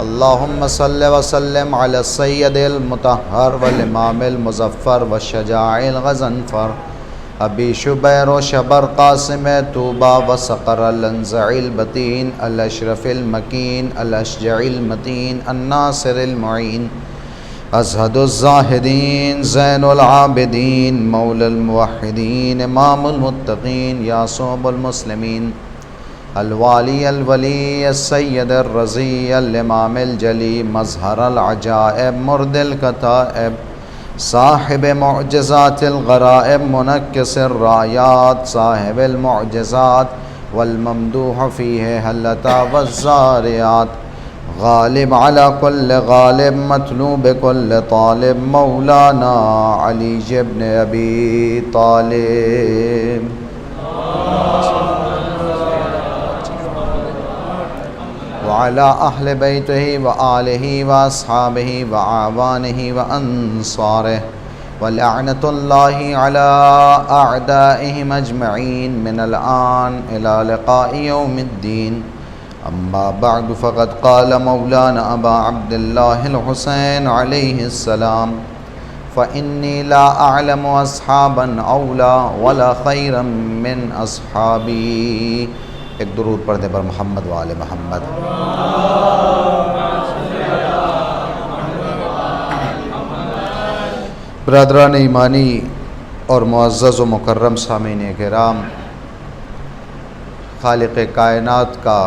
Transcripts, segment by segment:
اللہم صلی وسلم علی السید المطہر والامام المظفر والشجاع الغضنفر ابی شبیر و شبر قاسم طوبہ وسقر الانزع البطین الاشرف المکین الاشجع المتین الناصر المعین ازہد الزاہدین زین العابدین مولا الموحدین امام المتقین یاسوب المسلمین الوالی الولی السید الرضی الامام الجلی مظہر العجائب مرد الکتائب صاحب معجزات الغرائب منکس الرایات صاحب المعجزات والممدوح فیہ حلتا والزاریات غالب علی کل غالب مطلوب کل طالب مولانا علی ابن ابی طالب وعلى أهل بيته وآله وأصحابه وأعوانه وأنصاره ولعنة الله على أعدائهم أجمعين من الآن إلى لقاء يوم الدين أما بعد فقد قال مولانا أبا عبد الله الحسين عليه السلام فإني لا أعلم أصحابا أولى ولا خيرا من أصحابي. ایک درود پڑھنے پر محمد و آل محمد. برادران ایمانی اور معزز و مکرم سامعین کرام، خالق کائنات کا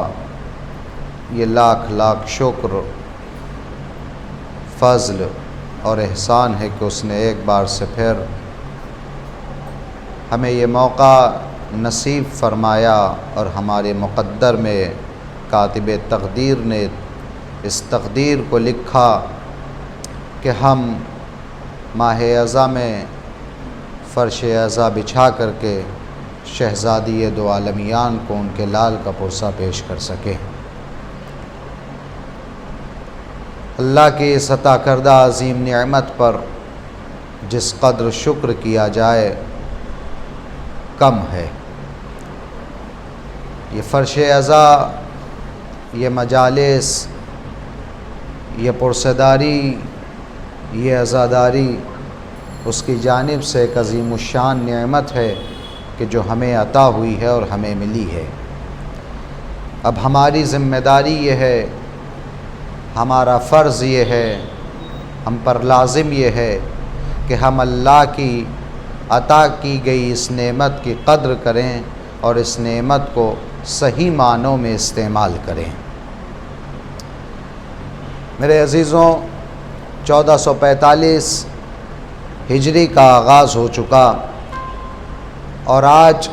یہ لاکھ لاکھ شکر، فضل اور احسان ہے کہ اس نے ایک بار سے پھر ہمیں یہ موقع نصیب فرمایا اور ہمارے مقدر میں کاتب تقدیر نے اس تقدیر کو لکھا کہ ہم ماہ اعضاء میں فرش اعضاء بچھا کر کے شہزادی دو عالمیان کو ان کے لال کا پرسہ پیش کر سکے. اللہ کی اس عطا کردہ عظیم نعمت پر جس قدر شکر کیا جائے کم ہے. یہ فرش اعضاء، یہ مجالس، یہ پرسداری، یہ عزاداری اس کی جانب سے ایک عظیم الشان نعمت ہے کہ جو ہمیں عطا ہوئی ہے اور ہمیں ملی ہے. اب ہماری ذمہ داری یہ ہے، ہمارا فرض یہ ہے، ہم پر لازم یہ ہے کہ ہم اللہ کی عطا کی گئی اس نعمت کی قدر کریں اور اس نعمت کو صحیح معنوں میں استعمال کریں. میرے عزیزوں، 1445 ہجری کا آغاز ہو چکا اور آج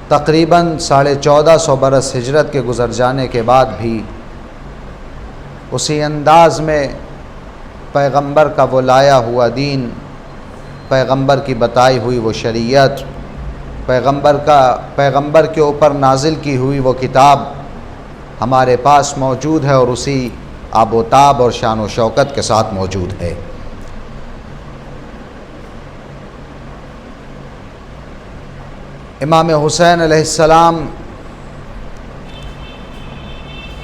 تقریباً 1450 برس ہجرت کے گزر جانے کے بعد بھی اسی انداز میں پیغمبر کا وہ لایا ہوا دین، پیغمبر کی بتائی ہوئی وہ شریعت، پیغمبر کے اوپر نازل کی ہوئی وہ کتاب ہمارے پاس موجود ہے اور اسی آب و تاب اور شان و شوکت کے ساتھ موجود ہے. امام حسین علیہ السلام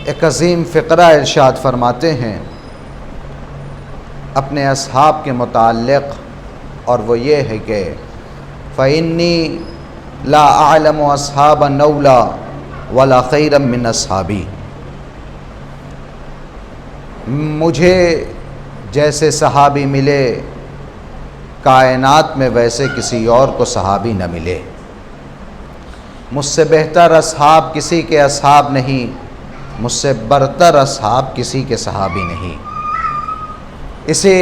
ایک عظیم فقرہ ارشاد فرماتے ہیں اپنے اصحاب کے متعلق، اور وہ یہ ہے کہ فَإِنِّي لَا أَعْلَمُ أَصْحَابًا أَوْلَىٰ وَلَا خَيْرًا مِّنْ أَصْحَابِي. مجھے جیسے صحابی ملے کائنات میں ویسے کسی اور کو صحابی نہ ملے. مجھ سے بہتر اصحاب کسی کے اصحاب نہیں، مجھ سے برتر اصحاب کسی کے صحابی نہیں. اسی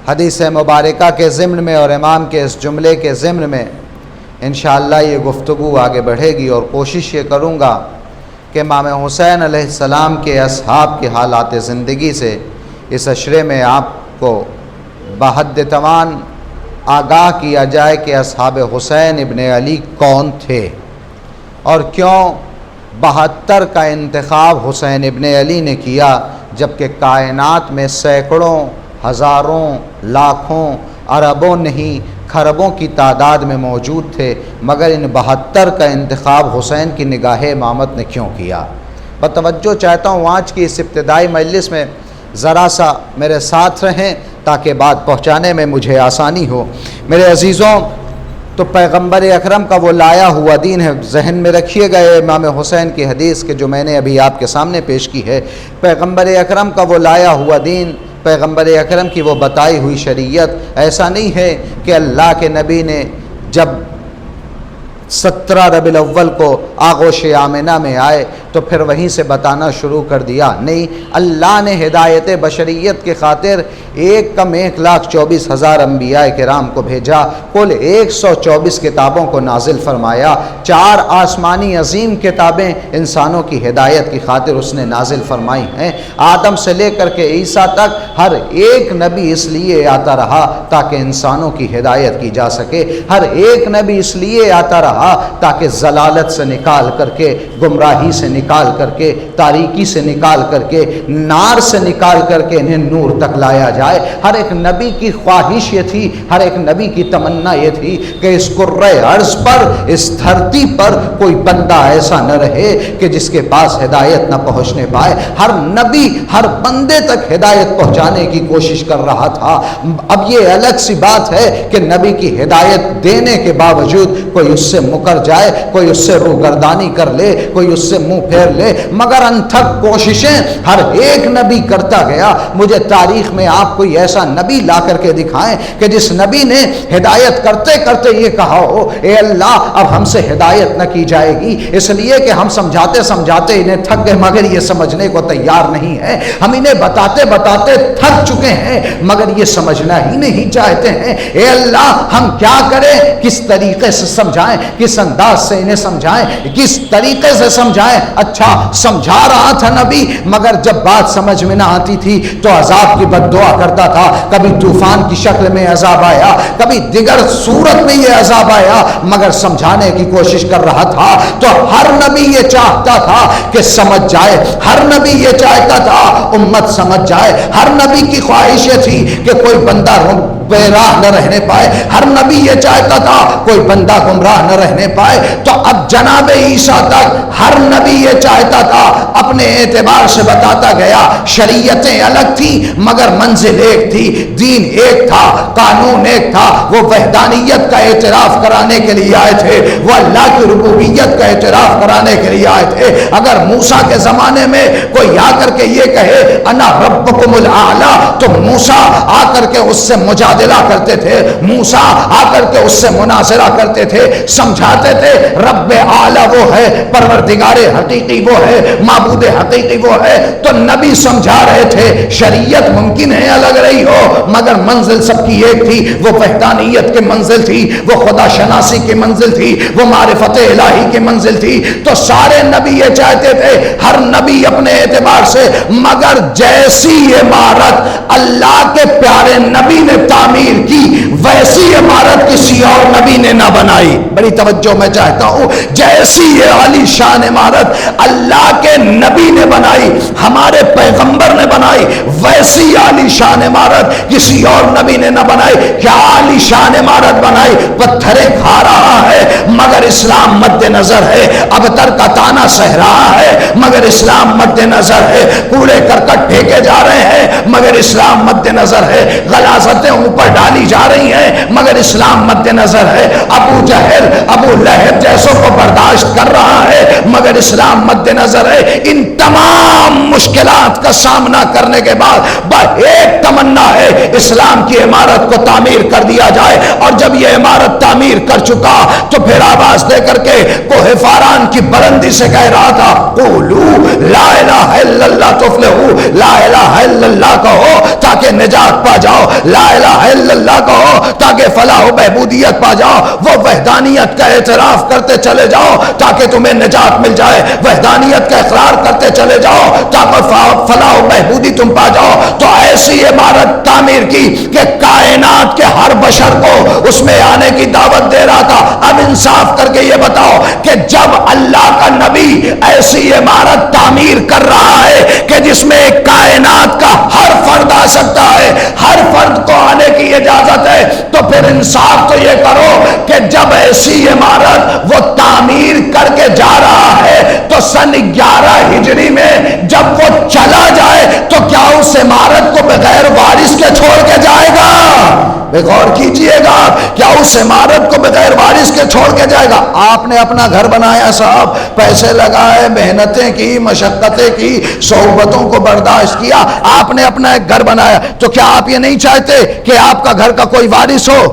حدیث مبارکہ کے ضمن میں اور امام کے اس جملے کے ضمن میں انشاءاللہ یہ گفتگو آگے بڑھے گی اور کوشش یہ کروں گا کہ امام حسین علیہ السلام کے اصحاب کے حالات زندگی سے اس عشرے میں آپ کو بحد توان آگاہ کیا جائے کہ اصحاب حسین ابن علی کون تھے اور کیوں 72 کا انتخاب حسین ابن علی نے کیا، جبکہ کائنات میں سینکڑوں، ہزاروں، لاکھوں اربوں نہیں خربوں کی تعداد میں موجود تھے، مگر ان 72 کا انتخاب حسین کی نگاہ امامت نے کیوں کیا؟ بتوجہ چاہتا ہوں آج کی اس ابتدائی مجلس میں ذرا سا میرے ساتھ رہیں تاکہ بات پہنچانے میں مجھے آسانی ہو۔ میرے عزیزوں، تو پیغمبر اکرم کا وہ لایا ہوا دین ہے، ذہن میں رکھیے گا امام حسین کی حدیث کہ جو میں نے ابھی آپ کے سامنے پیش کی ہے، پیغمبر اکرم کا وہ لایا ہوا دین، پیغمبر اکرم کی وہ بتائی ہوئی شریعت، ایسا نہیں ہے کہ اللہ کے نبی نے جب 17 ربیع الاول کو آغوش آمنہ میں آئے تو پھر وہیں سے بتانا شروع کر دیا، نہیں، اللہ نے ہدایت بشریت کے خاطر 1,24,000 انبیاء کرام کو بھیجا، کل 124 کتابوں کو نازل فرمایا، 4 آسمانی عظیم کتابیں انسانوں کی ہدایت کی خاطر اس نے نازل فرمائی ہیں۔ آدم سے لے کر کے عیسیٰ تک ہر ایک نبی اس لیے آتا رہا تاکہ انسانوں کی ہدایت کی جا سکے، ہر ایک نبی اس لیے آتا رہا تاکہ ضلالت سے نکال کر کے، گمراہی سے نکال کر کے، تاریکی سے نکال کر کے، نار سے نکال کر کے انہیں نور تک لایا جائے۔ ہر ایک نبی کی خواہش یہ تھی، ہر ایک نبی کی تمنا یہ تھی کہ اس کرۂ ارض پر، اس دھرتی پر کوئی بندہ ایسا نہ رہے کہ جس کے پاس ہدایت نہ پہنچنے پائے۔ ہر نبی ہر بندے تک ہدایت پہنچانے کی کوشش کر رہا تھا۔ اب یہ الگ سی بات ہے کہ نبی کی ہدایت دینے کے باوجود کوئی اس سے مکر جائے، کوئی اس سے روگردانی کر لے، کوئی اس سے منہ پھیر لے، مگر انتھک کوششیں ہر ایک نبی کرتا گیا۔ مجھے تاریخ میں آپ کوئی ایسا نبی لا کر کے دکھائیں کہ جس نبی نے ہدایت کرتے کرتے یہ کہا ہو، اے اللہ اب ہم سے ہدایت نہ کی جائے گی، اس لیے کہ ہم سمجھاتے سمجھاتے انہیں تھک گئے مگر یہ سمجھنے کو تیار نہیں ہے، ہم انہیں بتاتے بتاتے تھک چکے ہیں مگر یہ سمجھنا ہی نہیں چاہتے ہیں، اے اللہ ہم کیا کریں، کس طریقے سے سمجھائیں، کس انداز سے انہیں سمجھائیں، کس طریقے سے سمجھائیں۔ اچھا سمجھا رہا تھا نبی، مگر جب بات سمجھ میں نہ آتی تھی تو عذاب کی بد دعا کرتا تھا، کبھی طوفان کی شکل میں عذاب آیا، کبھی دیگر صورت میں یہ عذاب آیا، مگر سمجھانے کی کوشش کر رہا تھا۔ تو ہر نبی یہ چاہتا تھا کہ سمجھ جائے، ہر نبی یہ چاہتا تھا امت سمجھ جائے، ہر نبی کی خواہش یہ تھی کہ کوئی بندہ بے راہ نہ رہنے پائے، ہر نبی یہ چاہتا تھا کوئی بندہ گمراہ نہ رہنے پائے۔ تو اب جناب عیسیٰ تک ہر نبی یہ چاہتا تھا، اپنے اعتبار سے بتاتا گیا، شریعتیں الگ تھی مگر منزل ایک تھی، دین ایک تھا، قانون ایک تھا۔ وہ وحدانیت کا اعتراف کرانے کے لیے آئے تھے، وہ اللہ کی ربوبیت کا اعتراف کرانے کے لیے آئے تھے۔ اگر موسیٰ کے زمانے میں کوئی آ کر کے یہ کہے انا ربکم الاعلی، تو موسیٰ آ کر کے اس سے مجادلہ کرتے تھے، موسیٰ آ کر کے اس سے مناظرہ کرتے تھے، سمجھاتے تھے رب اعلی وہ ہے، پروردگار حقیقی وہ ہے، معبود حقیقی وہ ہے۔ تو نبی سمجھا رہے تھے شریعت ممکن ہے الگ رہی ہو مگر منزل سب کی ایک تھی، وہ وحدانیت کی منزل تھی، وہ خدا شناسی کی منزل تھی، وہ معرفت الہی کی منزل تھی۔ تو سارے نبی یہ چاہتے تھے، ہر نبی اپنے اعتبار سے، مگر جیسی عمارت اللہ کے پیارے نبی نے تعمیر کی ویسی عمارت کسی اور نبی نے نہ بنائی۔ بڑی توجہ میں چاہتا ہوں، جیسی یہ عالی شان عمارت اللہ کے نبی نے بنائی، ہمارے پیغمبر نے بنائی، ویسی عالی شان عمارت کسی اور نبی نے نہ بنائی۔ کیا عالی شان عمارت بنائی؟ پتھریں کھا رہا ہے مگر اسلام مد نظر ہے، ابتر کا تانا سہ رہا ہے مگر اسلام مد نظر ہے، کوڑے کرکٹ پھینکے جا رہے ہیں مگر اسلام مد نظر ہے، غلاظتیں اوپر ڈالی جا رہی ہیں مگر اسلام مد نظر ہے، ابو جہل ابو لہب جیسوں کو برداشت کر رہا ہے مگر اسلام مد نظر ہے۔ ان تمام مشکلات کا سامنا کرنے کے بعد ایک تمنا ہے، اسلام کی عمارت کو تعمیر کر دیا جائے۔ اور جب یہ عمارت تعمیر کر چکا تو پھر آواز دے کر کے کوہ فاران کی بلندی سے کہہ رہا تھا، قولو لا الہ الا اللہ تفلحو، لا الہ الا اللہ کہو تاکہ نجات پا جاؤ، لا الہ الا اللہ کہو تاکہ فلاح و بہبودیت پا جاؤ، وہ وحدانیت کا اعتراف کرتے چلے جاؤ تاکہ تمہیں نجات مل جائے، وحدانیت کا اقرار کرتے چلے جاؤ تاکہ فلاح و بہبودی تم پا جاؤ۔ تو ایسی عمارت تعمیر کی کہ کائنات کے ہر بشر کو اس میں آنے کی دعوت دے رہا تھا۔ اب انصاف کر کے یہ بتاؤ کہ جب اللہ کا نبی ایسی عمارت تعمیر کر رہا ہے کہ جس میں کائنات کا ہر فرد آ سکتا ہے، ہر فرد کو آنے کی اجازت ہے تو پھر انصاف تو یہ کرو کہ جب ایسی عمارت وہ تعمیر کر کے جا رہا ہے تو سن 11 ہجری میں جب وہ چلا جائے تو کیا اس عمارت کو بغیر وارث کے چھوڑ کے جائے گا؟ غور کیجئے گا، کیا اس عمارت کو بغیر وارث کے چھوڑ کے جائے گا؟ آپ نے اپنا گھر بنایا صاحب، پیسے لگائے، محنتیں کی، مشقتیں کی، صحبتوں کو برداشت کیا، آپ نے اپنا ایک گھر بنایا، تو کیا آپ یہ نہیں چاہتے کہ آپ کا گھر کا کوئی وارث ہو؟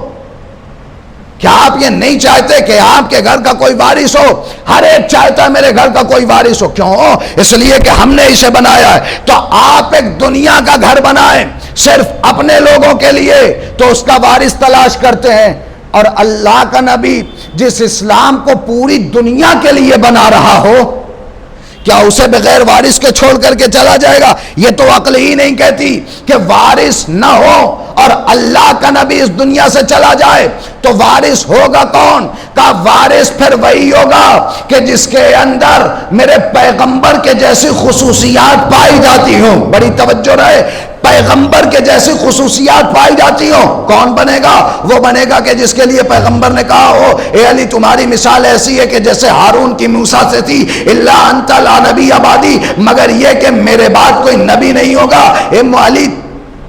کیا آپ یہ نہیں چاہتے کہ آپ کے گھر کا کوئی وارث ہو؟ ہر ایک چاہتا ہے میرے گھر کا کوئی وارث ہو. کیوں؟ اس لیے کہ ہم نے اسے بنایا ہے. تو آپ ایک دنیا کا گھر بنائیں صرف اپنے لوگوں کے لیے تو اس کا وارث تلاش کرتے ہیں، اور اللہ کا نبی جس اسلام کو پوری دنیا کے لیے بنا رہا ہو، کیا اسے بغیر وارث کے چھوڑ کر کے چلا جائے گا؟ یہ تو عقل ہی نہیں کہتی کہ وارث نہ ہو اور اللہ کا نبی اس دنیا سے چلا جائے تو وارث ہوگا کون؟ کا وارث پھر وہی ہوگا کہ جس کے اندر میرے پیغمبر کے جیسی خصوصیات پائی جاتی ہوں. بڑی توجہ رہے، پیغمبر کے جیسی خصوصیات پائی جاتی ہوں. کون بنے گا؟ وہ بنے گا کہ جس کے لیے پیغمبر نے کہا ہو اے علی تمہاری مثال ایسی ہے کہ جیسے ہارون کی موسیٰ سے تھی، الا انت لا نبی آبادی، مگر یہ کہ میرے بعد کوئی نبی نہیں ہوگا. اے علی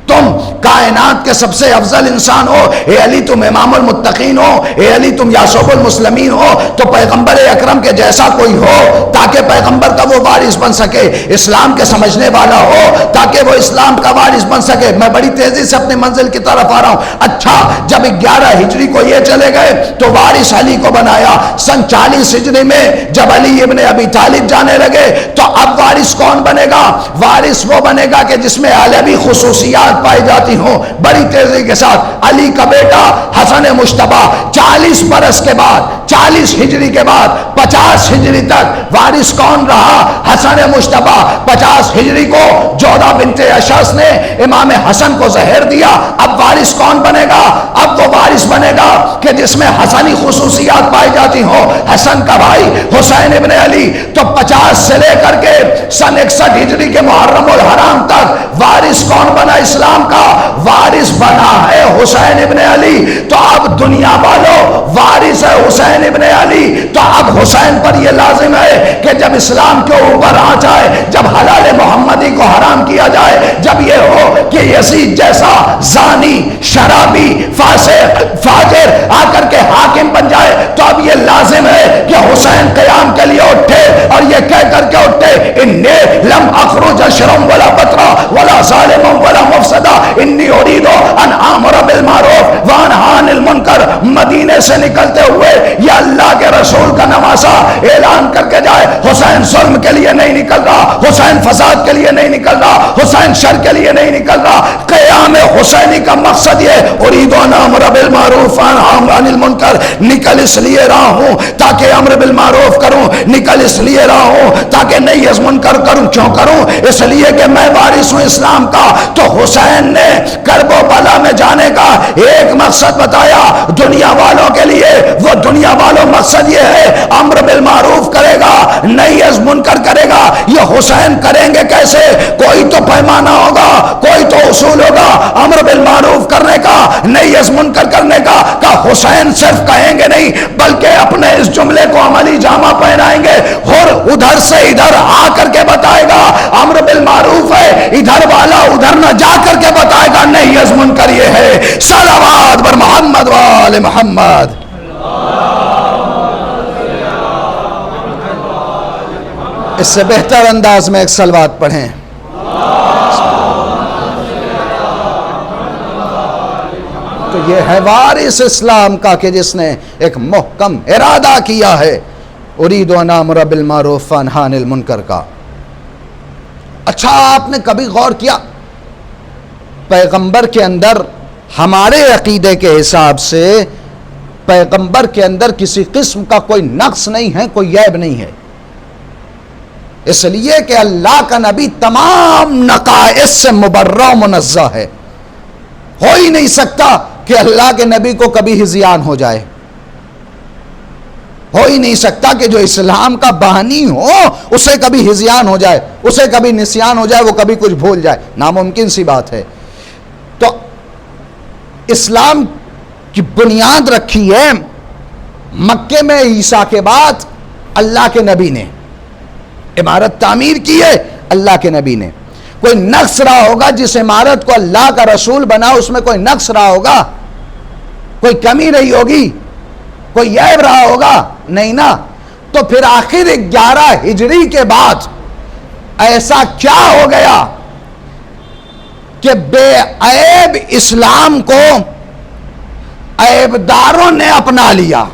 تم کائنات کے سب سے افضل انسان ہو، اے علی تم امام المتقین ہو، اے علی تم یاسوب المسلمین ہو، تو پیغمبر اکرم کے جیسا کوئی ہو تاکہ پیغمبر کا وہ وارث بن سکے، اسلام کے سمجھنے والا ہو تاکہ وہ اسلام کا وارث بن سکے. میں بڑی تیزی سے اپنی منزل کی طرف آ رہا ہوں. اچھا، جب 11 ہجری کو یہ چلے گئے تو وارث علی کو بنایا. سن 40 ہجری میں جب علی ابن ابی طالب جانے لگے تو اب وارث کون بنے گا؟ وارث وہ بنے گا کہ جس میں علوی خصوصیات پائی جاتی ہوں. بڑی تیزی کے ساتھ علی کا بیٹا حسن مجتبی 40 برس کے بعد، 40 ہجری کے بعد 50 ہجری تک وارث کون رہا؟ حسن مجتبی. 50 ہجری کو جودہ بنت اشعث نے امام حسن کو زہر دیا. اب وارث کون بنے گا؟ اب وہ وارث بنے گا کہ جس میں حسنی خصوصیات پائی جاتی ہوں. حسن کا بھائی حسین ابن علی. تو 50 سے لے کر کے سن 61 ہجری کے محرم الحرام تک وارث کون بنا؟ اسلام کا وارث بنا ہے حسین ابن علی. تو اب دنیا والوں وارث ہے حسین ابن علی. تو اب حسین پر یہ لازم ہے کہ جب اسلام کے اوپر آ جائے، جب حلال محمدی کو حرام کیا جائے، جب یہ ہو کہ یزید جیسا زانی، شرابی، فاسق، فاجر آ کر کے حاکم بن جائے، تو اب یہ لازم ہے کہ حسین قیام کے لیے اٹھے اور یہ کہہ کر کے اٹھے انی لم اخرج شرم ولا بطرا ولا ظالم ولا مفسدہ انی اریدو ان آمر بالمعروف وانہا عن المنکر. مدینے سے نکلتے ہوئے یہ اللہ کے رسول کا نواسا اعلان کر کے جائے حسین ظلم کے لیے نہیں نکل رہا، حسین فساد کے لیے نہیں نکل رہا، حسین شر کے لیے نہیں نکل رہا. قیام حسینی کا مقصد یہ اریدو ان آمر بالمعروف وانہا عن المنکر. نکل اس لیے رہا ہوں تاکہ امر بالمعروف کروں، نکل اس لیے رہا ہوں تاکہ نہیں از منکر کروں. کیوں کروں؟ اس لیے کہ میں وارث ہوں اسلام کا. تو حسین نے کرب و بلا میں جانے کا ایک مقصد بتایا دنیا والوں کے لیے. وہ دنیا والوں مقصد یہ ہے امر بالمعروف کرے گا، نہیں از منکر کرے گا. یہ حسین کریں گے کیسے؟ کوئی تو پیمانہ ہوگا، کوئی تو اصول ہوگا امر بالمعروف کرنے کا، نہیں از منکر کرنے کا. کہ حسین صرف کہیں گے نہیں بلکہ اپنے اس جملے کو عملی جامہ پہنائیں گے اور ادھر سے ادھر آ کر کے بتائے گا امر بالمعروف ہے، ادھر والا ادھر نہ جا کر کے بتائے گا نہیں از منکر یہ ہے. صلوات بر محمد وآل محمد. اس سے بہتر انداز میں ایک صلوات پڑھیں. تو یہ ہے وارث اسلام کا کہ جس نے ایک محکم ارادہ کیا ہے ارید ان آمر بالمعروف وانہا عن المنکر کا. اچھا، آپ نے کبھی غور کیا پیغمبر کے اندر ہمارے عقیدے کے حساب سے پیغمبر کے اندر کسی قسم کا کوئی نقص نہیں ہے، کوئی عیب نہیں ہے. اس لیے کہ اللہ کا نبی تمام نقائص سے مبرہ و منزہ ہے. ہو ہی نہیں سکتا کہ اللہ کے نبی کو کبھی ہذیان ہو جائے. ہو ہی نہیں سکتا کہ جو اسلام کا بانی ہو اسے کبھی ہذیان ہو جائے، اسے کبھی نسیان ہو جائے، وہ کبھی کچھ بھول جائے. ناممکن سی بات ہے. تو اسلام کی بنیاد رکھی ہے مکے میں عیسیٰ کے بعد اللہ کے نبی نے، عمارت تعمیر کی ہے اللہ کے نبی نے. کوئی نقص رہا ہوگا جس عمارت کو اللہ کا رسول بنا، اس میں کوئی نقص رہا ہوگا، کوئی کمی رہی ہوگی، کوئی عیب رہا ہوگا؟ نہیں نا. تو پھر آخر 11 ہجری کے بعد ایسا کیا ہو گیا کہ بے عیب اسلام کو عیبداروں نے اپنا لیا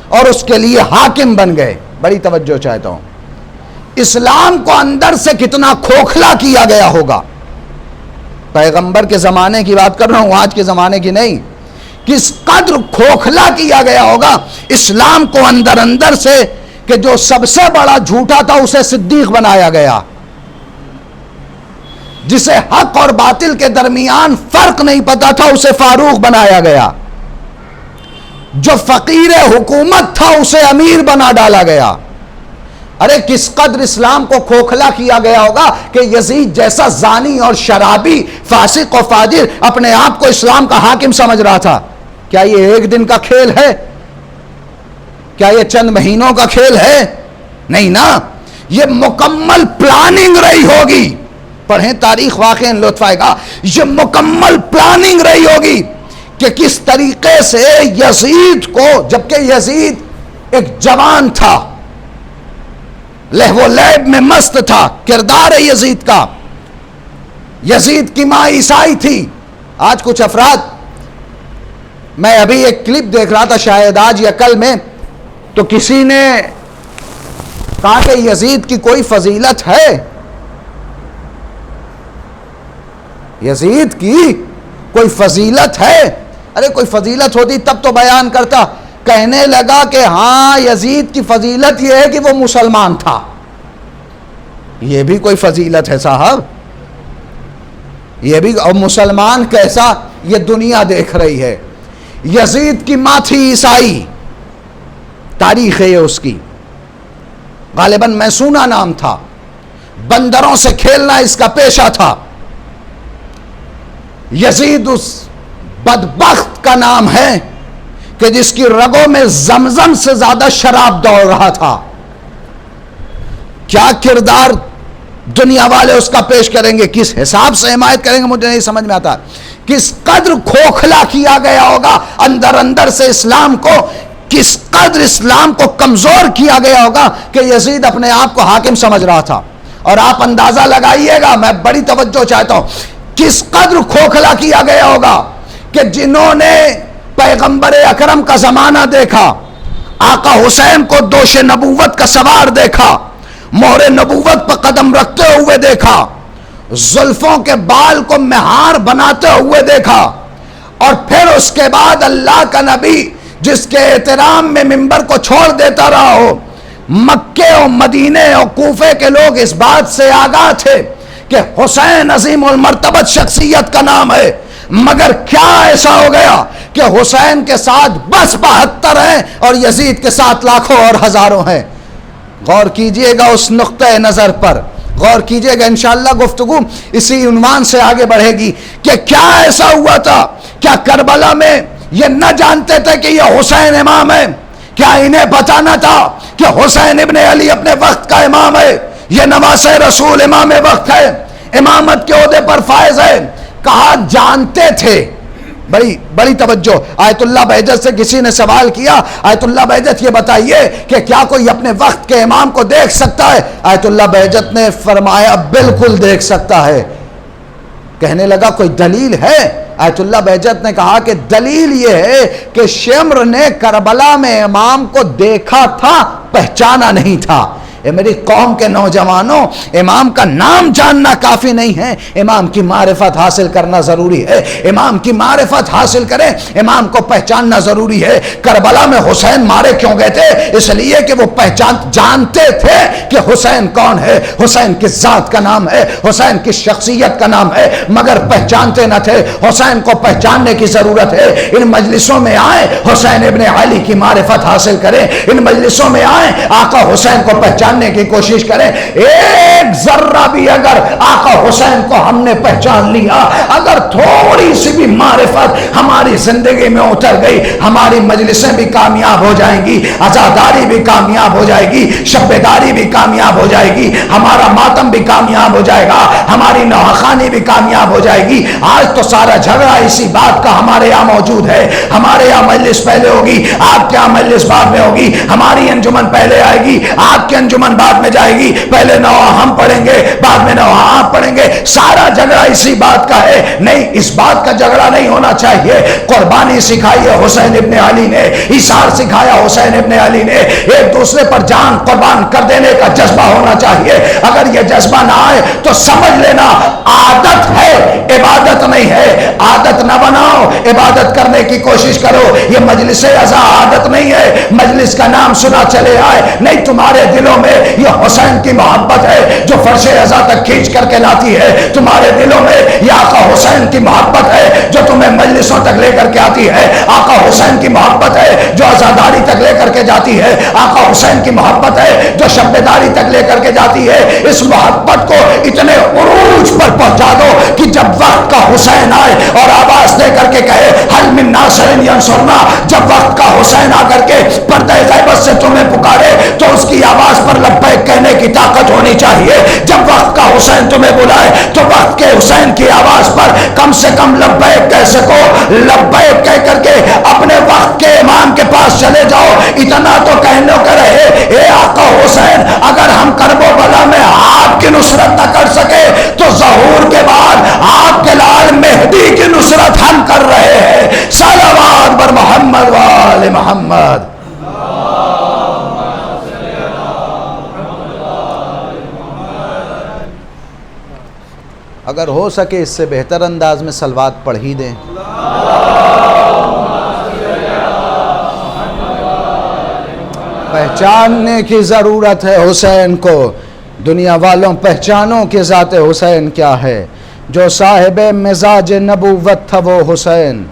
اور اس کے لیے حاکم بن گئے؟ بڑی توجہ چاہتا ہوں. اسلام کو اندر سے کتنا کھوکھلا کیا گیا ہوگا. پیغمبر کے زمانے کی بات کر رہا ہوں، آج کے زمانے کی نہیں. کس قدر کھوکھلا کیا گیا ہوگا اسلام کو اندر سے کہ جو سب سے بڑا جھوٹا تھا اسے صدیق بنایا گیا، جسے حق اور باطل کے درمیان فرق نہیں پتا تھا اسے فاروق بنایا گیا، جو فقیر حکومت تھا اسے امیر بنا ڈالا گیا. ارے کس قدر اسلام کو کھوکھلا کیا گیا ہوگا کہ یزید جیسا زانی اور شرابی فاسق و فاجر اپنے آپ کو اسلام کا حاکم سمجھ رہا تھا. کیا یہ ایک دن کا کھیل ہے؟ کیا یہ چند مہینوں کا کھیل ہے؟ نہیں نا. یہ مکمل پلاننگ رہی ہوگی. پڑھیں تاریخ، واقعی لطف آئے گا. یہ مکمل پلاننگ رہی ہوگی کہ کس طریقے سے یزید کو، جبکہ یزید ایک جوان تھا، لہو و لعب میں مست تھا، کردار ہے یزید کا. یزید کی ماں عیسائی تھی. آج کچھ افراد، میں ابھی ایک کلپ دیکھ رہا تھا شاید آج یا کل میں، تو کسی نے کہا کہ یزید کی کوئی فضیلت ہے؟ یزید کی کوئی فضیلت ہے؟ ارے کوئی فضیلت ہوتی تب تو بیان کرتا. کہنے لگا کہ ہاں یزید کی فضیلت یہ ہے کہ وہ مسلمان تھا. یہ بھی کوئی فضیلت ہے صاحب؟ یہ بھی. اور مسلمان کیسا یہ دنیا دیکھ رہی ہے. یزید کی ماں تھی عیسائی، تاریخ ہے اس کی، غالباً میسونہ نام تھا. بندروں سے کھیلنا اس کا پیشہ تھا. یزید اس بدبخت کا نام ہے کہ جس کی رگوں میں زمزم سے زیادہ شراب دوڑ رہا تھا. کیا کردار دنیا والے اس کا پیش کریں گے، کس حساب سے حمایت کریں گے، مجھے نہیں سمجھ میں آتا. کس قدر کھوکھلا کیا گیا ہوگا اندر سے اسلام کو، کس قدر اسلام کو کمزور کیا گیا ہوگا کہ یزید اپنے آپ کو حاکم سمجھ رہا تھا. اور آپ اندازہ لگائیے گا، میں بڑی توجہ چاہتا ہوں، کس قدر کھوکھلا کیا گیا ہوگا کہ جنہوں نے پیغمبر اکرم کا زمانہ دیکھا، آقا حسین کو دوش نبوت کا سوار دیکھا، مہر نبوت پر قدم رکھتے ہوئے دیکھا، زلفوں کے بال کو مہار بناتے ہوئے دیکھا، اور پھر اس کے بعد اللہ کا نبی جس کے احترام میں منبر کو چھوڑ دیتا رہا ہو. مکے اور مدینے اور کوفے کے لوگ اس بات سے آگاہ تھے کہ حسین عظیم المرتبت شخصیت کا نام ہے، مگر کیا ایسا ہو گیا کہ حسین کے ساتھ بس 72 ہیں اور یزید کے ساتھ لاکھوں اور ہزاروں ہیں. غور کیجئے گا اس نقطۂ نظر پر، غور کیجئے گا. انشاءاللہ گفتگو اسی عنوان سے آگے بڑھے گی کہ کیا ایسا ہوا تھا. کیا کربلا میں یہ نہ جانتے تھے کہ یہ حسین امام ہے؟ کیا انہیں پتا نہ تھا کہ حسین ابن علی اپنے وقت کا امام ہے؟ یہ نواسہ رسول امام وقت ہے، امامت کے عہدے پر فائز ہے. کہا جانتے تھے. بڑی توجہ. آیت اللہ بہجت سے کسی نے سوال کیا، آیت اللہ بہجت یہ بتائیے کہ کیا کوئی اپنے وقت کے امام کو دیکھ سکتا ہے؟ آیت اللہ بہجت نے فرمایا بالکل دیکھ سکتا ہے. کہنے لگا کوئی دلیل ہے؟ آیت اللہ بہجت نے کہا کہ دلیل یہ ہے کہ شمر نے کربلا میں امام کو دیکھا تھا، پہچانا نہیں تھا. اے میری قوم کے نوجوانوں، امام کا نام جاننا کافی نہیں ہے، امام کی معرفت حاصل کرنا ضروری ہے. امام کی معرفت حاصل کریں، امام کو پہچاننا ضروری ہے. کربلا میں حسین مارے کیوں گئے تھے؟ اس لیے کہ وہ جانتے تھے کہ حسین کون ہے، حسین کس ذات کا نام ہے، حسین کس شخصیت کا نام ہے، مگر پہچانتے نہ تھے. حسین کو پہچاننے کی ضرورت ہے. ان مجلسوں میں آئیں، حسین ابن علی کی معرفت حاصل کریں. ان مجلسوں میں آئیں، آقا حسین کو پہچان کی کوشش کریں. ایک ایک ذرہ بھی اگر آقا حسین کو ہم نے پہچان لیا، اگر تھوڑی سی بھی معرفت ہماری زندگی میں اتر گئی، ہماری مجلسیں بھی کامیاب ہو جائیں گی، عزاداری بھی کامیاب ہو جائے گی، شبیداری بھی کامیاب ہو جائے گی، ہمارا ماتم بھی کامیاب ہو جائے گا، ہماری نواخانی بھی کامیاب ہو جائے گی۔ آج تو سارا جھگڑا اسی بات کا ہمارے یہاں موجود ہے، ہمارے یہاں مجلس پہلے ہوگی، آپ کے یہاں مجلس بعد میں ہوگی، ہماری انجمن پہلے آئے گی، آپ کی انجمن بعد میں جائے گی، پہلے نوا ہم پڑھیں گے، بعد میں نوا آپ پڑھیں گے، سارا جھگڑا اسی بات کا ہے۔ نہیں، اس بات کا جھگڑا نہیں ہونا چاہیے۔ قربانی سکھائی ہے حسین ابن علی نے، ایثار سکھایا حسین ابن علی نے، ایک دوسرے پر جان قربان کر دینے کا جذبہ ہونا چاہیے۔ اگر یہ جذبہ نہ آئے تو سمجھ لینا عادت ہے، عبادت نہیں ہے۔ عادت نہ بناؤ، عبادت کرنے کی کوشش کرو۔ یہ مجلس عزا عادت نہیں ہے، مجلس کا نام سنا چلے آئے، نہیں، تمہارے دلوں میں یہ حسین کی محبت ہے جو فرش عزا تک کھینچ کر کے لاتی ہے، تمہارے دلوں میں یہ آقا حسین کی محبت ہے جو تمہیں مجلسوں تک لے کر کے آتی ہے، آقا حسین کی محبت ہے جو عزاداری تک لے کر کے جاتی ہے، آقا حسین کی محبت ہے جو شبیداری تک لے کر کے جاتی ہے۔ اس محبت کو اتنے عروج پر پہنچا دو کہ جب وقت کا حسین آئے اور آواز دے کر کے کہے حل من ناصر ینصرنا، جب وقت کا حسین آ کر کے پردہ غیبت سے تمہیں پکارے تو اس کی آواز پر لبیک کہنے کی طاقت ہونی چاہیے۔ جب وقت کا حسین تمہیں بلائے تو وقت کے حسین کی آواز پر کم سے کم لبیک کہہ سکو۔ لبیک کہہ کر کے اپنے وقت کے امام کے پاس چلے جاؤ، اتنا تو کہنے کو رہے، اے آقا حسین، اگر ہم کرب و بلا میں آپ کی نصرت نہ کر سکے تو ظہور کے بعد آپ کے لال مہدی کی نصرت ہم کر رہے ہیں۔ صلوات بر محمد وآل محمد۔ اگر ہو سکے اس سے بہتر انداز میں صلوات پڑھ ہی دیں۔ پہچاننے کی ضرورت ہے حسین کو، دنیا والوں پہچانو کہ ذات حسین کیا ہے۔ جو صاحب مزاج نبوت تھا وہ حسین،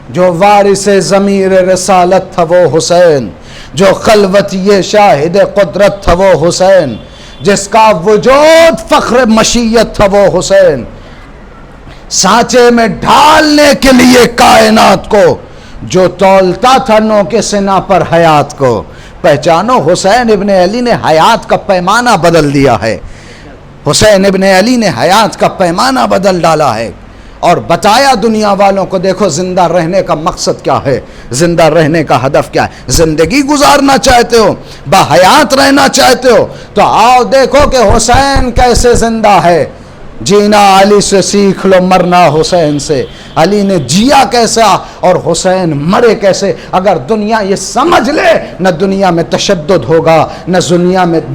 جو وارث ضمیر رسالت تھا وہ حسین، جو خلوتی شاہد قدرت تھا وہ حسین، جس کا وجود فخر مشیت تھا وہ حسین، سانچے میں ڈھالنے کے لیے کائنات کو جو تولتا تھا نو کے سنا پر حیات کو۔ پہچانو حسین ابن علی نے حیات کا پیمانہ بدل دیا ہے، حسین ابن علی نے حیات کا پیمانہ بدل ڈالا ہے اور بتایا دنیا والوں کو دیکھو زندہ رہنے کا مقصد کیا ہے، زندہ رہنے کا ہدف کیا ہے۔ زندگی گزارنا چاہتے ہو، باحیات رہنا چاہتے ہو تو آؤ دیکھو کہ حسین کیسے زندہ ہے۔ جینا علی سے سیکھ لو، مرنا حسین سے۔ علی نے جیا کیسا اور حسین مرے کیسے۔ اگر دنیا یہ سمجھ لے، نہ دنیا میں تشدد ہوگا، نہ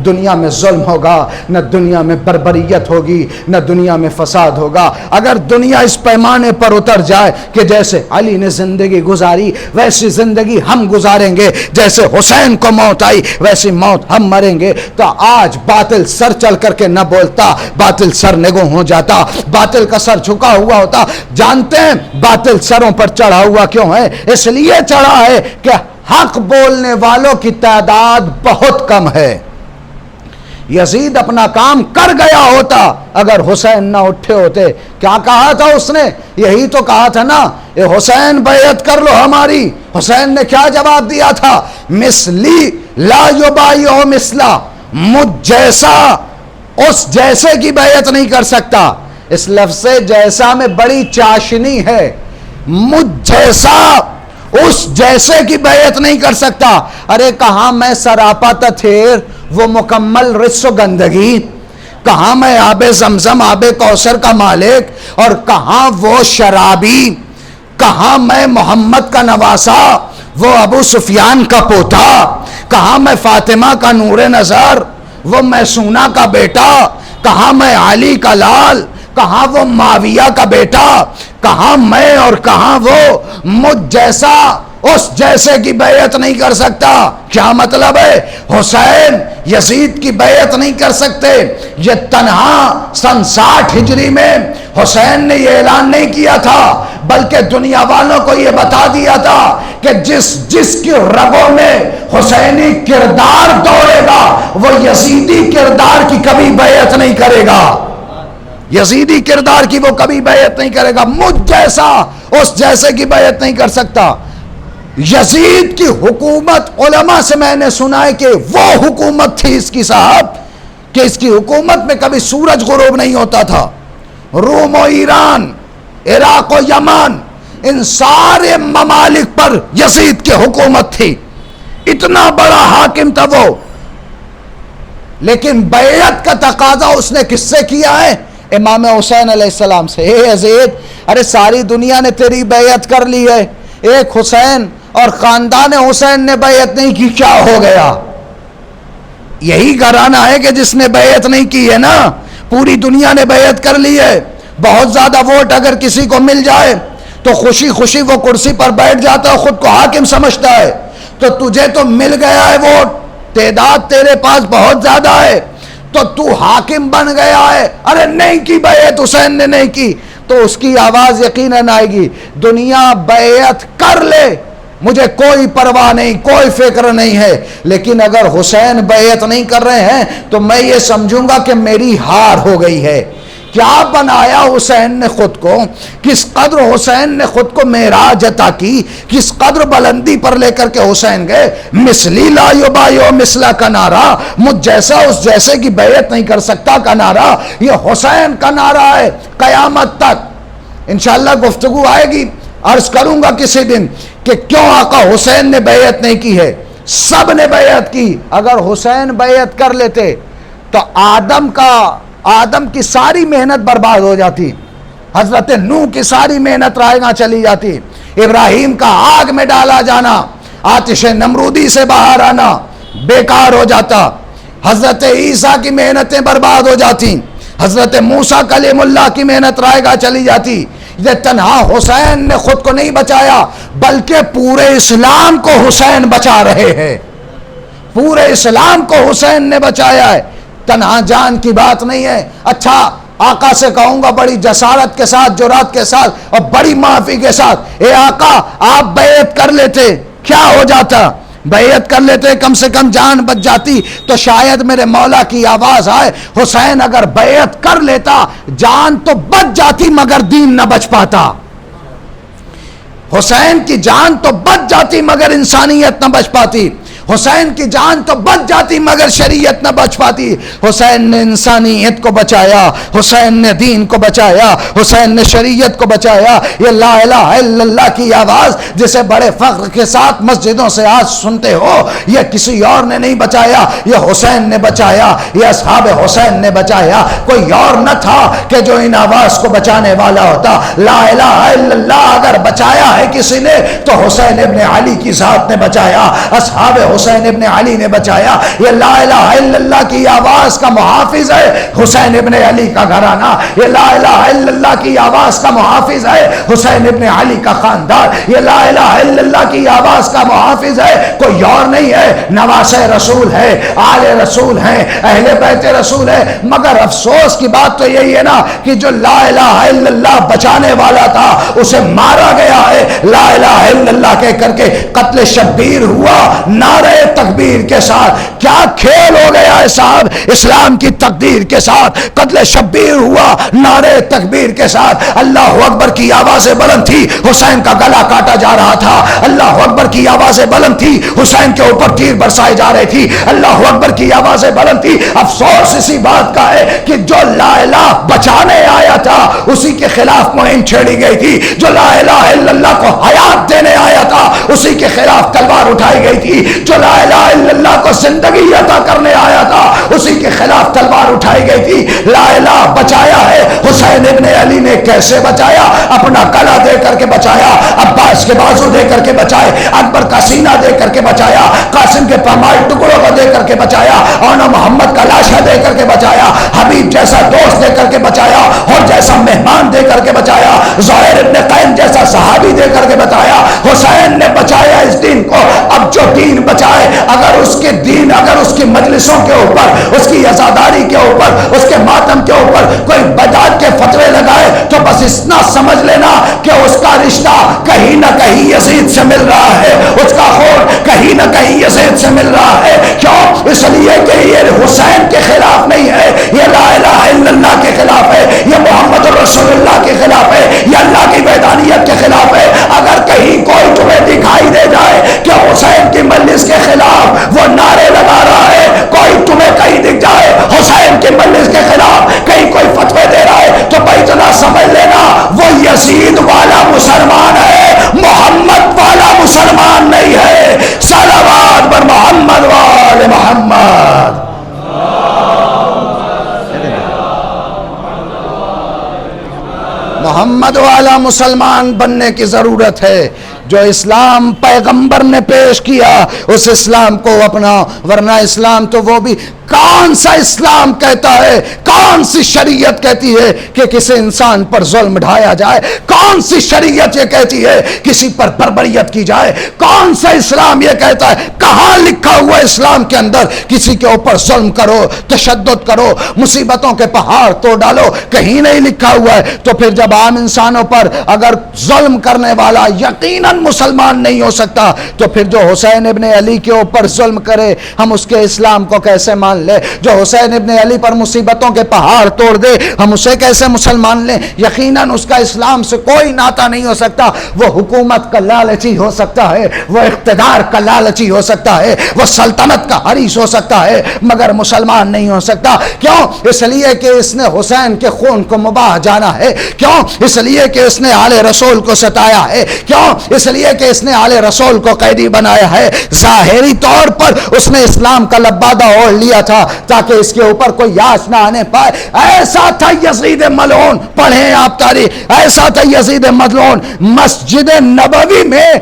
دنیا میں ظلم ہوگا، نہ دنیا میں بربریت ہوگی، نہ دنیا میں فساد ہوگا۔ اگر دنیا اس پیمانے پر اتر جائے کہ جیسے علی نے زندگی گزاری ویسی زندگی ہم گزاریں گے، جیسے حسین کو موت آئی ویسی موت ہم مریں گے، تو آج باطل سر چل کر کے نہ بولتا، باطل سر نگو ہو جاتا، باطل کا سر جھکا ہوا ہوتا۔ جانتے ہیں باطل سروں پر چڑھا ہوا کیوں ہے؟ اس لیے چڑھا ہے کہ حق بولنے والوں کی تعداد بہت کم ہے۔ یزید اپنا کام کر گیا ہوتا اگر حسین نہ اٹھے ہوتے۔ کیا کہا تھا اس نے؟ یہی تو کہا تھا نا، اے حسین بیعت کر لو ہماری۔ حسین نے کیا جواب دیا تھا؟ مثلی لا یبایع مثلا، مجھ جیسا اس جیسے کی بیعت نہیں کر سکتا۔ اس لفظ سے جیسا میں بڑی چاشنی ہے، مجھ جیسا اس جیسے کی بیعت نہیں کر سکتا۔ ارے کہاں میں سراپا تطہیر، وہ مکمل رس و گندگی، کہاں میں آب زمزم آب کوثر کا مالک، اور کہاں وہ شرابی، کہاں میں محمد کا نواسا وہ ابو سفیان کا پوتا، کہاں میں فاطمہ کا نور نظر وہ میسونہ کا بیٹا، کہاں میں علی کا لال، کہاں وہ معاویہ کا بیٹا، کہاں میں اور کہاں وہ مجھ جیسا اس جیسے کی بیعت نہیں کر سکتا۔ کیا مطلب ہے؟ حسین یزید کی بیعت نہیں کر سکتے۔ یہ تنہا سن 60 ہجری میں حسین نے یہ اعلان نہیں کیا تھا، بلکہ دنیا والوں کو یہ بتا دیا تھا کہ جس کی رگوں میں حسینی کردار دوڑے گا وہ یزیدی کردار کی کبھی بیعت نہیں کرے گا، یزیدی کردار کی وہ کبھی بیعت نہیں کرے گا، مجھ جیسا اس جیسے کی بیعت نہیں کر سکتا۔ یزید کی حکومت، علماء سے میں نے سنا ہے کہ وہ حکومت تھی اس کی صاحب کہ اس کی حکومت میں کبھی سورج غروب نہیں ہوتا تھا۔ روم و ایران، عراق و یمن، ان سارے ممالک پر یزید کی حکومت تھی، اتنا بڑا حاکم تھا وہ، لیکن بیعت کا تقاضا اس نے کس سے کیا ہے؟ امام حسین علیہ السلام سے۔ اے یزید، ارے ساری دنیا نے تیری بیعت کر لی ہے، ایک حسین اور خاندان حسین نے بیعت نہیں کی، کیا ہو گیا؟ یہی گھرانہ ہے کہ جس نے بیعت نہیں کی ہے نا، پوری دنیا نے بیعت کر لی ہے۔ بہت زیادہ ووٹ اگر کسی کو مل جائے تو خوشی خوشی وہ کرسی پر بیٹھ جاتا ہے، خود کو حاکم سمجھتا ہے۔ تو تجھے تو مل گیا ہے ووٹ، تعداد تیرے پاس بہت زیادہ ہے، تو تو حاکم بن گیا ہے۔ ارے نہیں کی بیعت، حسین نے نہیں کی، تو اس کی آواز یقیناً آئے گی، دنیا بیعت کر لے، مجھے کوئی پرواہ نہیں، کوئی فکر نہیں ہے، لیکن اگر حسین بیعت نہیں کر رہے ہیں تو میں یہ سمجھوں گا کہ میری ہار ہو گئی ہے۔ کیا بنایا حسین نے خود کو، کس قدر حسین نے خود کو معراج عطا کی، کس قدر بلندی پر لے کر کے حسین گئے۔ مثلی لا یبایع مثلا کا نعرہ، مجھ جیسا اس جیسے کی بیعت نہیں کر سکتا کا نعرہ، یہ حسین کا نعرہ ہے قیامت تک۔ انشاءاللہ گفتگو آئے گی، عرض کروں گا کسی دن کہ کیوں آقا حسین نے بیعت نہیں کی ہے۔ سب نے بیعت کی، اگر حسین بیعت کر لیتے تو آدم کی ساری محنت برباد ہو جاتی، حضرت نوح کی ساری محنت رائے گاں چلی جاتی، ابراہیم کا آگ میں ڈالا جانا، آتش نمرودی سے باہر آنا بیکار ہو جاتا، حضرت عیسیٰ کی محنتیں برباد ہو جاتی، حضرت موسیٰ کلیم اللہ کی محنت رائے گاں چلی جاتی۔ یہ تنہا حسین نے خود کو نہیں بچایا، بلکہ پورے اسلام کو حسین بچا رہے ہیں، پورے اسلام کو حسین نے بچایا ہے، تنہا جان کی بات نہیں ہے۔ اچھا آقا سے کہوں گا بڑی جسارت کے ساتھ، جرات کے ساتھ اور بڑی معافی کے ساتھ، اے آقا آپ بیعت کر لیتے کیا ہو جاتا؟ بیعت کر لیتے، کم سے کم جان بچ جاتی، تو شاید میرے مولا کی آواز آئے، حسین اگر بیعت کر لیتا جان تو بچ جاتی مگر دین نہ بچ پاتا، حسین کی جان تو بچ جاتی مگر انسانیت نہ بچ پاتی، حسین کی جان تو بچ جاتی مگر شریعت نہ بچ پاتی۔ حسین نے انسانیت کو بچایا، حسین نے دین کو بچایا، حسین نے شریعت کو بچایا۔ یہ لا الہ الا اللہ کی آواز جسے بڑے فخر کے ساتھ مسجدوں سے آج سنتے ہو، یہ کسی اور نے نہیں بچایا، یہ حسین نے بچایا، یہ اصحاب حسین نے بچایا۔ کوئی اور نہ تھا کہ جو ان آواز کو بچانے والا ہوتا۔ لا الہ الا اللہ اگر بچایا ہے کسی نے تو حسین ابن علی کی ذات نے بچایا، اصحاب حسین ابن علی نے بچایا۔ یہ لا الہ الا اللہ کی آواز کا محافظ ہے حسین ابن علی کا گھرانہ، یہ لا الہ الا اللہ کی آواز کا محافظ ہے حسین ابن علی کا خاندان، یہ لا الہ الا اللہ کی آواز کا محافظ ہے کوئی اور نہیں ہے، نواس رسول ہے، آل رسول ہیں، اہل بیت رسول ہے۔ مگر افسوس کی بات تو یہی ہے نا کہ جو لا الہ الا اللہ بچانے والا تھا اسے مارا گیا ہے۔ لا الہ الا اللہ کہہ کر کے قتل شبیر ہوا نعرہ تکبیر کے ساتھ۔ کیا کھیل ہو گیا ہے صاحب اسلام کی تقدیر کے ساتھ، قتل شبیر ہوا نعرہ تکبیر کے ساتھ۔ اللہ اکبر کی آوازیں بلند تھی، حسین کا گلا کاٹا جا رہا تھا، اللہ اکبر کی آوازیں بلند تھی، حسین کے اوپر تیر برسائے جا رہے تھی، اللہ اکبر کی آوازیں بلند تھی۔ افسوس اسی بات کا ہے کہ جو لا الہ بچانے آیا تھا اسی کے خلاف مہم چھیڑی گئی تھی، جو لا الہ الا اللہ کو حیات دینے آیا تھا اسی کے خلاف تلوار اٹھائی گئی تھی، جو لا الہ الا اللہ کو زندگی عطا کرنے آیا تھا اسی کے خلاف تلوار اٹھائی گئی تھی۔ لا الہ بچایا ہے حسین ابن علی نے، کیسے بچایا؟ اپنا گلا دے کر کے بچایا، عباس کے بازو دے کر کے بچائے، اکبر کا سینہ دے کر کے بچایا، قاسم کے پامال ٹکڑوں کو دے کر کے بچایا، اور محمد کا لاشا دے کر کے بچایا، حبیب جیسا دوست دے کر کے بچایا، اور جیسا مہمان دے کر کے بچایا، زہیر ابن قین جیسا صحابی دے کر کے بچایا۔ حسین نے بچایا اس دین کو۔ اب جو دین بچائے، اگر اس کے دین، اگر اس کی مجلسوں کے اوپر، اس کی عزاداری کے اوپر، اس کے ماتم کے اوپر کوئی بدعت کے فتوے لگائے سمجھ لینا کہ اس کا رشتہ کہیں نہ کہیں یزید سے مل رہا ہے، اس کا خون کہیں نہ کہیں یزید سے مل رہا ہے۔ کیوں؟ اس لیے کہ یہ حسین کے خلاف نہیں ہے، یہ لا الہ الا اللہ کے خلاف ہے، یہ محمد رسول اللہ کے خلاف ہے، یہ اللہ کی وحدانیت کے خلاف ہے۔ اگر کہیں کوئی تمہیں دکھائی دے جائے کہ حسین کی مجلس کے خلاف وہ نعرے لگا رہا ہے، کوئی تمہیں کہیں دکھ جائے حسین کی مجلس کے خلاف کہیں کوئی فتوے دے رہا ہے، تو بھائی اتنا سمجھ لینا وہ یزید والا مسلمان ہے، محمد والا مسلمان نہیں ہے۔ صلوات بر محمد وآل محمد۔ محمد والا مسلمان بننے کی ضرورت ہے، جو اسلام پیغمبر نے پیش کیا اس اسلام کو اپنا، ورنہ اسلام تو وہ بھی کون سا اسلام کہتا ہے، کون سی شریعت کہتی ہے کہ کسی انسان پر ظلم ڈھایا جائے، کون سی شریعت یہ کہتی ہے کسی پر بربریت کی جائے، کون سا اسلام یہ کہتا ہے، کہاں لکھا ہوا اسلام کے اندر کسی کے اوپر ظلم کرو، تشدد کرو، مصیبتوں کے پہاڑ توڑ ڈالو، کہیں نہیں لکھا ہوا ہے۔ تو پھر جب عام انسانوں پر اگر ظلم کرنے والا یقیناً مسلمان نہیں ہو سکتا، تو پھر جو حسین ابن علی کے اوپر ظلم کرے ہم اس کے اسلام کو کیسے مان لیں؟ جو حسین ابن علی پر مصیبتوں کے پہاڑ توڑ دے ہم اسے کیسے مسلمان لیں؟ یقیناً اس کا اسلام سے کوئی ناتا نہیں ہو سکتا۔ وہ حکومت کا لالچی ہو سکتا ہے، وہ اقتدار کا لالچی ہو سکتا ہے، وہ سلطنت کا حریص ہو سکتا ہے، مگر مسلمان نہیں ہو سکتا۔ کیوں؟ اس لیے کہ اس نے حسین کے خون کو مباح جانا ہے۔ کیوں؟ اس لیے کہ اس نے آل رسول کو ستایا ہے۔ کیوں؟ اس لیے کہ اس نے آل رسول کو قیدی بنایا ہے۔ ظاہری طور پر اس نے اسلام کا لبادہ اوڑھ لیا تھا تاکہ اس کے اوپر کوئی یاس نہ آنے پائے۔ ایسا تھا یزید ملعون، پڑھیں آپ تاریخ، ایسا تھا یزید ملعون، مسجد نبوی میں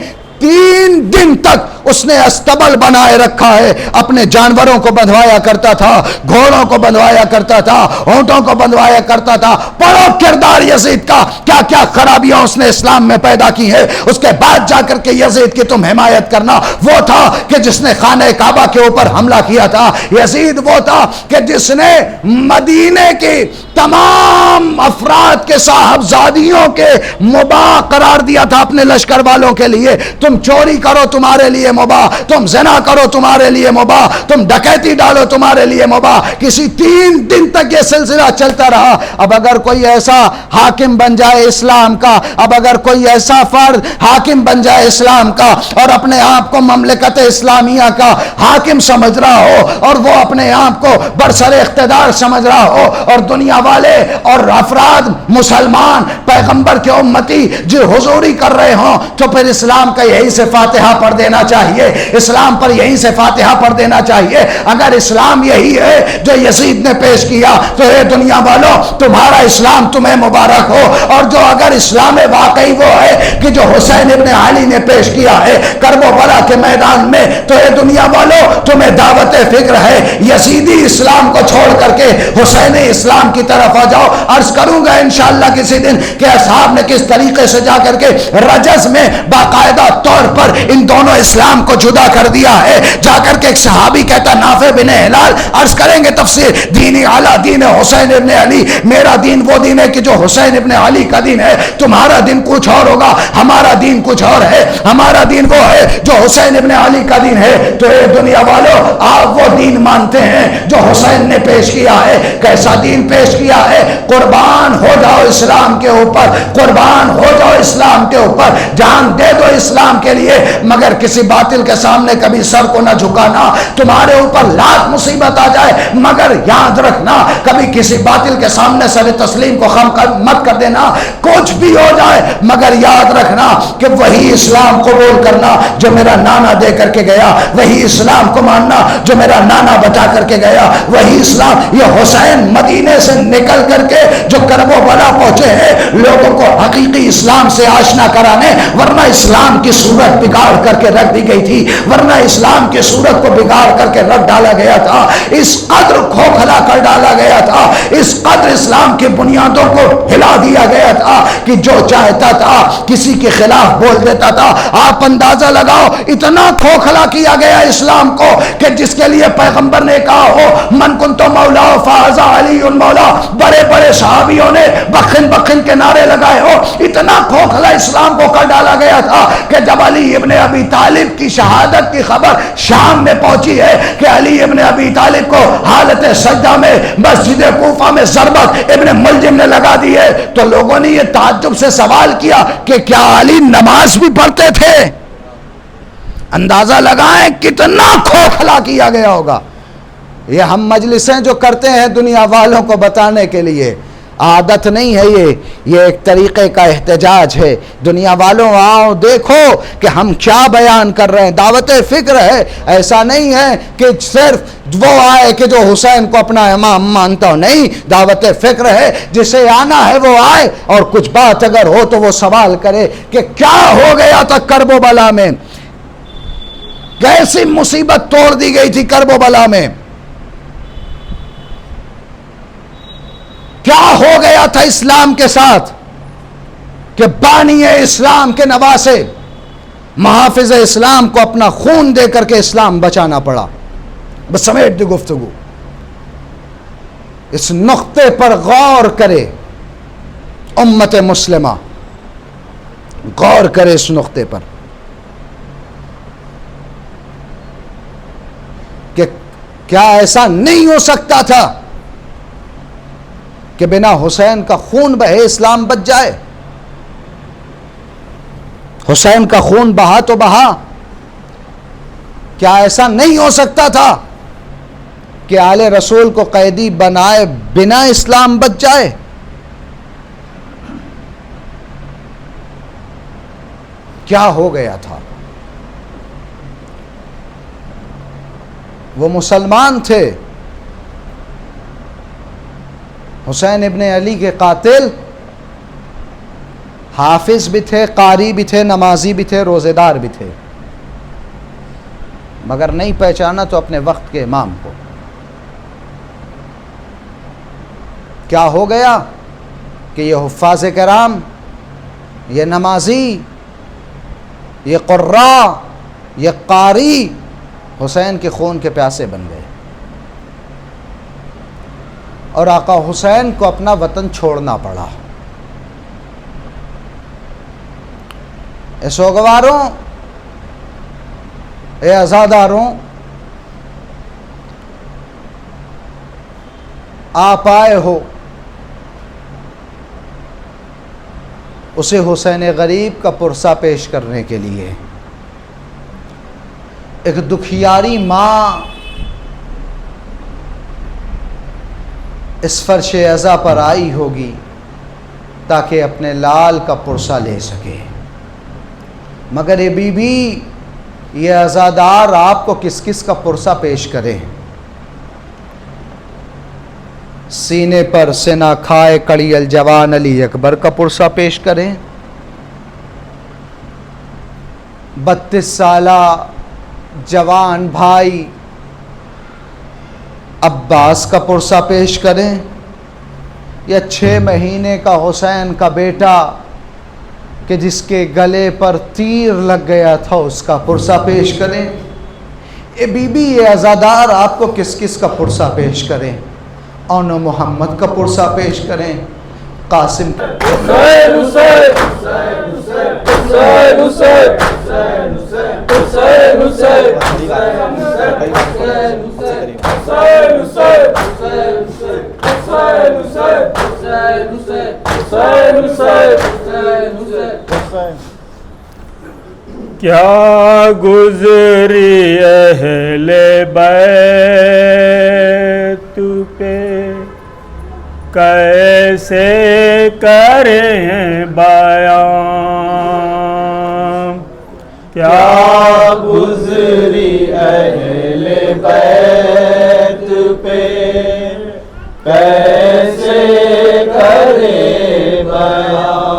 3 دن تک اس نے استبل بنائے رکھا ہے، اپنے جانوروں کو بندھوایا کرتا تھا، گھوڑوں کو بندھوایا کرتا تھا، اونٹوں کو بندھوایا کرتا تھا۔ پڑھو کردار یزید کا، کیا کیا خرابیاں اس نے اسلام میں پیدا کی ہیں۔ اس کے بعد جا کر کے یزید کی تم حمایت کرنا، وہ تھا کہ جس نے خانہ کعبہ کے اوپر حملہ کیا تھا۔ یزید وہ تھا کہ جس نے مدینے کی تمام افراد کے صاحبزادیوں کے مباح قرار دیا تھا اپنے لشکر والوں کے لیے۔ تم چوری کرو تمہارے لیے مباح، تم زنا کرو تمہارے لیے مباح، تم ڈکیتی ڈالو تمہارے لیے مباح۔ کسی 3 دن تک یہ سلسلہ چلتا رہا۔ اب اگر کوئی ایسا حاکم بن جائے اسلام کا، اب اگر کوئی ایسا فرد حاکم بن جائے اسلام کا اور اپنے آپ کو مملکت اسلامیہ کا حاکم سمجھ رہا ہو اور وہ اپنے آپ کو برسر اقتدار سمجھ رہا ہو اور دنیا والے اور افراد مسلمان پیغمبر کے امتی جو حضوری کر رہے ہوں، تو پھر اسلام کا یہی سے فاتحہ پڑھ دینا چاہیے، اسلام پر یہیں سے فاتحہ پڑھ دینا چاہیے۔ اگر اسلام یہی ہے جو یزید نے پیش کیا تو اے دنیا والوں تمہارا اسلام تمہیں مبارک ہو، اور جو اگر اسلام واقعی وہ ہے کہ جو حسین ابن علی نے پیش کیا ہے کرب و بلا کے میدان میں، تو اے دنیا والوں تمہیں دعوت فکر ہے، یزیدی اسلام کو چھوڑ کر کے حسین اسلام کی طرف آ جاؤ۔ عرض کروں گا انشاءاللہ کسی دن کہ اصحاب نے کس طریقے سے جا کر کے رجز میں باقاعدہ طور پر ان دونوں اسلام کو جدا کر دیا ہے۔ جا کر کے ایک صحابی کہتا نافع بن ہلال، عرض کریں گے تفسیر، دینی اعلیٰ دین حسین ابن علی، میرا دین وہ دین ہے کہ جو حسین ابن علی کا دین ہے، تمہارا دین کچھ اور ہوگا، ہمارا دین کچھ اور ہے، ہمارا دین وہ ہے جو حسین ابن علی کا دین ہے۔ تو اے دنیا والوں آپ وہ دین مانتے ہیں جو حسین نے پیش کیا ہے؟ کیسا دین پیش کیا ہے؟ قربان ہو جاؤ اسلام کے اوپر، قربان ہو جاؤ اسلام کے اوپر، جان دے دو اسلام کے لیے، مگر کسی باطل کے سامنے کبھی سر کو نہ جھکانا۔ تمہارے اوپر لاکھ مصیبت آ جائے مگر یاد رکھنا کبھی کسی باطل کے سامنے سر تسلیم کو خم مت کر دینا۔ کچھ بھی ہو جائے مگر یاد رکھنا کہ وہی اسلام قبول کرنا جو میرا نانا دے کر کے گیا، وہی اسلام کو ماننا جو میرا نانا بتا کر کے گیا، وہی اسلام۔ یہ حسین مدینے سے نکل کر کے جو کرب و بلا پہنچے ہیں لوگوں کو حقیقی اسلام سے آشنا کرانے، ورنہ اسلام کی صورت بگاڑ کر کے رکھ دی گئی تھی، ورنہ اسلام کی صورت کو بگاڑ کر کے رکھ ڈالا گیا تھا، اس قدر کھوکھلا کر ڈالا گیا تھا اس قدر اسلام کی بنیادوں کو ہلا دیا گیا تھا کہ جو چاہتا تھا کسی کے خلاف بول دیتا تھا. آپ اندازہ لگاؤ اتنا کھوکھلا کیا گیا اسلام کو کہ جس کے لیے پیغمبر نے کہا ہو من کنت مولا فہذا علی مولا, بڑے بڑے صحابیوں نے بخن بخن کے نعرے لگائے ہو. اتنا کھوکھلا اسلام کو کر ڈالا گیا تھا کہ جب علی ابن ابی طالب کی شہادت کی خبر شام میں پہنچی ہے کہ علی ابن ابی طالب کو حالت سجدہ میں مسجد کوفہ میں ضربت ابن ملجم نے لگا دی ہے, تو لوگوں نے یہ تعجب سے سوال کیا کہ کیا علی نماز بھی پڑھتے تھے؟ اندازہ لگائیں کتنا کھوکھلا کیا گیا ہوگا. یہ ہم مجلسیں جو کرتے ہیں دنیا والوں کو بتانے کے لیے, عادت نہیں ہے یہ ایک طریقے کا احتجاج ہے. دنیا والوں آؤ دیکھو کہ ہم کیا بیان کر رہے ہیں, دعوت فکر ہے. ایسا نہیں ہے کہ صرف وہ آئے کہ جو حسین کو اپنا امام مانتا ہو, نہیں, دعوت فکر ہے. جسے آنا ہے وہ آئے اور کچھ بات اگر ہو تو وہ سوال کرے کہ کیا ہو گیا تھا کرب و بلا میں, کیسی مصیبت توڑ دی گئی تھی کرب و بلا میں, کیا ہو گیا تھا اسلام کے ساتھ کہ بانی اسلام کے نواسے محافظ اسلام کو اپنا خون دے کر کے اسلام بچانا پڑا. بس سمیٹ دی گفتگو. اس نقطے پر غور کرے امت مسلمہ, غور کرے اس نقطے پر کہ کیا ایسا نہیں ہو سکتا تھا کہ بنا حسین کا خون بہے اسلام بچ جائے؟ حسین کا خون بہا تو بہا, کیا ایسا نہیں ہو سکتا تھا کہ آل رسول کو قیدی بنائے بنا اسلام بچ جائے؟ کیا ہو گیا تھا؟ وہ مسلمان تھے, حسین ابن علی کے قاتل حافظ بھی تھے, قاری بھی تھے, نمازی بھی تھے, روزے دار بھی تھے, مگر نہیں پہچانا تو اپنے وقت کے امام کو. کیا ہو گیا کہ یہ حفاظ کرام, یہ نمازی, یہ قراء, یہ قاری حسین کے خون کے پیاسے بن گئے اور آقا حسین کو اپنا وطن چھوڑنا پڑا. اے سوگواروں, اے عزاداروں, آپ آئے ہو اسے حسین غریب کا پرسہ پیش کرنے کے لیے. ایک دکھیاری ماں اس فرش عزا پر آئی ہوگی تاکہ اپنے لال کا پرسہ لے سکے, مگر یہ بی بی, یہ عزادار آپ کو کس کس کا پرسہ پیش کرے؟ سینے پر سنا کھائے کڑی الجوان علی اکبر کا پرسہ پیش کریں, 32 سالہ جوان بھائی عباس کا پرسہ پیش کریں, یا 6 مہینے کا حسین کا بیٹا کہ جس کے گلے پر تیر لگ گیا تھا اس کا پرسہ پیش کریں؟ اے بی بی, یہ عزادار آپ کو کس کس کا پرسہ پیش کریں؟ اون محمد کا پرسہ پیش کریں, قاسم حسین حسین حسین حسین حسین حسین حسین. کیا گزری اہل بیت پہ کیسے کریں بیان, کیا گزری اہل بیت پہ کیسے کریں بیان,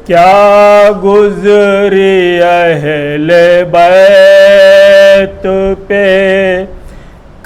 کیا گزری اہل بیت پہ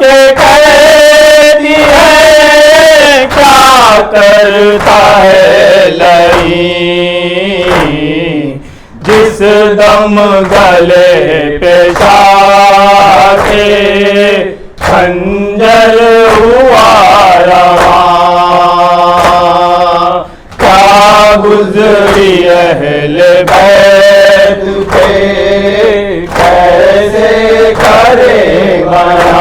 کے کہتی ہے کیا کرتا ہے لئی، جس دم گلے پہ شاہ کے خنجر ہوا رواں، کیا گزری اہل بیت پہ کیسے کرے بیان،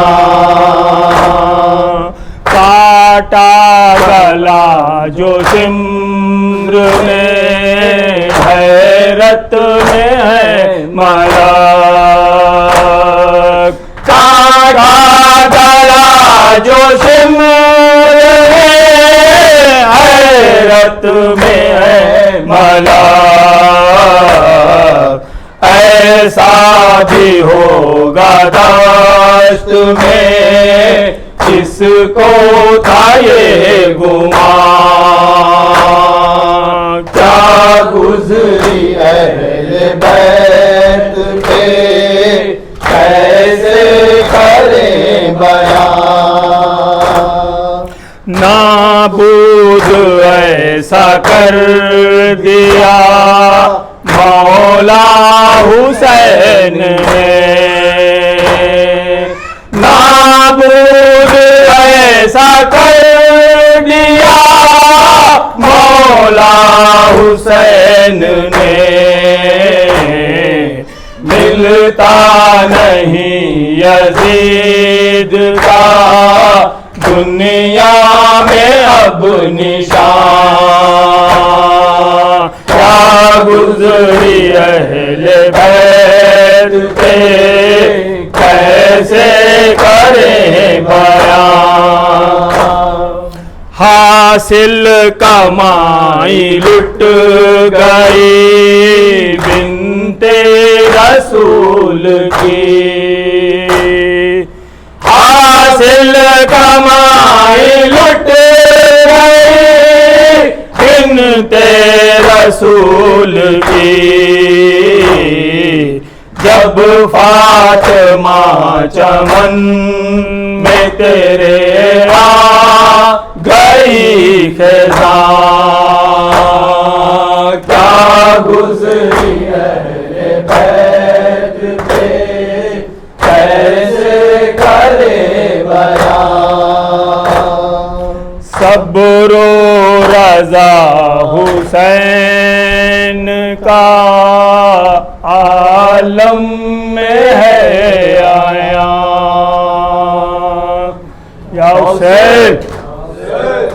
کاٹا گلا جو سمر میں حیرت میں ہے ملک، کاٹا گلا جو سمر میں حیرت میں ہے ملک، ایسا بھی ہوگا دشت میں جس کو تھا یہ گمان، کیا گزری اہل بیت پہ کیسے کرے بیان، نابود ایسا کر دیا مولا حسین نے، نابود ایسا کر دیا مولا حسین نے، ملتا نہیں یزید کا دنیا میں اب نشان، کیا گزری اہل بیت پہ کیسے کرے بیان، حاصل کمائی لٹ گئی بنت رسول کی، حاصل کمائی لٹ گئی بنت رسول کی، جب فاطمہ چمن میں تیرے آ گئی خزاں، کیا گزری اہل بیت پہ کیسے کرے بیان، صبر و رضا حسین کا عالم میں ہے آیا، یا حسین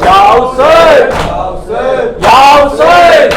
یا حسین یا حسین